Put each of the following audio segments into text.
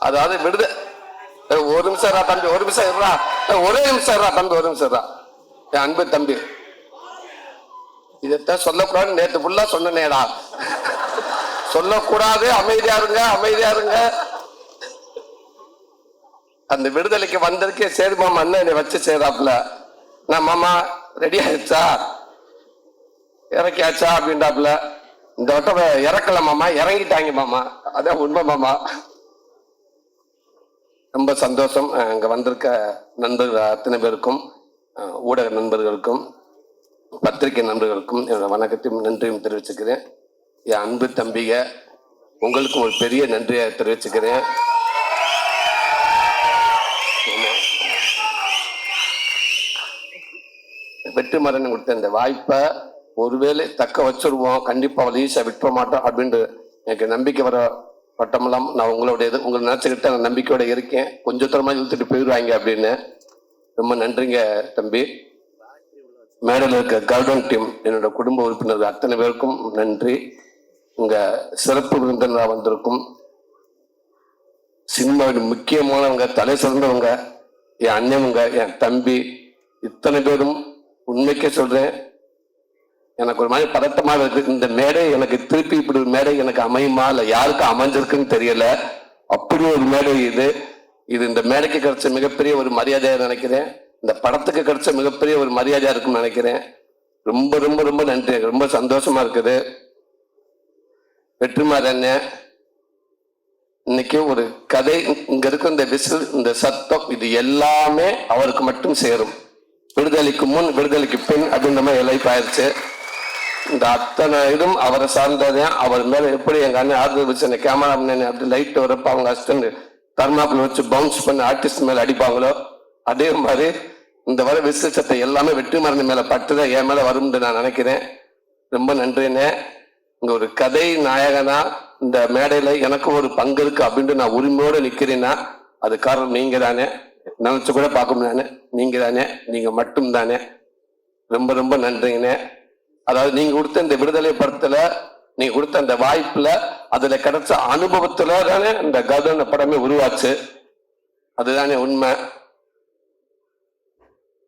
அதாவது ஒரு நிமிஷம் தம்பி, ஒரு நிமிஷம் இருறா, ஒரே நிமிஷம் இருறா தம்பி, ஒரு நிமிஷம் இருறா. என் அன்பு தம்பி, இதத்தான் சொல்லக்கூடாது நேற்று ஃபுல்லா சொன்னேடா. சொல்லக்கூடாது, அமைதியா இருங்க, அமைதியா இருங்க. அந்த விடுதலைக்கு வந்திருக்கே. சரி மாமா, அண்ணன் என்னை வச்சு செய்யறாப்புல. நான் மாமா ரெடி ஆயிடுச்சா, இறக்கியாச்சா அப்படின்றாப்புல. இந்த வட்டம் இறக்கல மாமா, இறங்கிட்டாங்க மாமா. அதான் உண்மை மாமா. ரொம்ப சந்தோஷம். அங்க வந்திருக்க நண்பர்கள் அத்தனை பேருக்கும், ஊடக நண்பர்களுக்கும், பத்திரிகை நண்பர்களுக்கும் என்னோட வணக்கத்தையும் நன்றியும் தெரிவிச்சுக்கிறேன். என் அன்பு தம்பிக, உங்களுக்கும் ஒரு பெரிய நன்றியை தெரிவிச்சுக்கிறேன். வெற்றிமாறன் கொடுத்த இந்த வாய்ப்பை ஒருவேளை தக்க வச்சிருவோம், கண்டிப்பா அவள் ஈஸியா விட்டுற மாட்டோம் அப்படின்ட்டு எனக்கு நம்பிக்கை வர பட்டமெல்லாம் நான் உங்களுடைய உங்களை நினைச்சுக்கிட்ட நான் நம்பிக்கையோட இருக்கேன். கொஞ்சம் தரமா இழுத்துட்டு போயிடுவாங்க அப்படின்னு. ரொம்ப நன்றிங்க தம்பி. மேடையில் இருக்க கார்டன் டீம், என்னோட குடும்ப உறுப்பினர்கள் அத்தனை பேருக்கும் நன்றி. இங்க சிறப்பு விருந்தினராக வந்திருக்கும் சினிமாவின் முக்கியமானவங்க, தலை சிறந்தவங்க, என் அண்ணனுங்க, என் தம்பி, இத்தனை பேரும் உண்மைக்கே சொல்றேன், எனக்கு ஒரு மாதிரி பதட்டமா இருக்கு. இந்த மேடை எனக்கு திருப்பி இப்படி ஒரு மேடை எனக்கு அமையுமா இல்ல யாருக்கு அமைஞ்சிருக்குன்னு தெரியல. அப்படி ஒரு மேடை இது. இந்த மேடைக்கு கிடைச்ச மிகப்பெரிய ஒரு மரியாதையா நினைக்கிறேன். இந்த படத்துக்கு கிடைச்ச மிகப்பெரிய ஒரு மரியாதையா இருக்குன்னு நினைக்கிறேன். ரொம்ப ரொம்ப ரொம்ப நன்றி. ரொம்ப சந்தோஷமா இருக்குது. வெற்றிமாறன் இன்னைக்கு ஒரு கதை, இங்க இருக்க இந்த விசில், இந்த சத்தம், இது எல்லாமே அவருக்கு மட்டும் சேரும். விடுதலைக்கு முன், விடுதலைக்கு பின் அப்படின்ற மாதிரி லைஃப் ஆயிடுச்சு. இந்த அத்தனை இதுவும் அவரை சார்ந்ததேன். அவர் மேல எப்படி எங்க அண்ணன் ஆறுதல் வச்சு அந்த கேமரா அப்படி லைட் வரப்ப அவங்க அசிஸ்டன்ட் தர்மாப்பில் வச்சு பவுன்ஸ் பண்ணி ஆர்டிஸ்ட் மேல அடிப்பாங்களோ, அதே மாதிரி இந்த வர விசேஷத்தை எல்லாமே வெற்றிமாறன் மேல பட்டுதான் என் மேல வரும்னு நான் நினைக்கிறேன். ரொம்ப நன்றினே. இங்க ஒரு கதை நாயகனா இந்த மேடையில எனக்கு ஒரு பங்கு இருக்கு அப்படின்ட்டு நான் உரிமையோட நிக்கிறேன்னா அது காரணம் நீங்க தானே. நினைச்சு கூட பார்க்க முடியாது, நீங்க தானே, நீங்க மட்டும் தானே. ரொம்ப ரொம்ப நன்றிங்கண்ணே. அதாவது நீங்க கொடுத்த இந்த விடுதலை படத்துல, நீங்க கொடுத்த அந்த வாய்ப்புல, அதுல கிடைச்ச அனுபவத்துல தானே இந்த கதன படமே உருவாச்சு. அதுதானே உண்மை.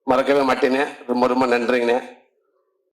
மறக்கவே மாட்டேனே. ரொம்ப ரொம்ப நன்றிங்கண்ணே.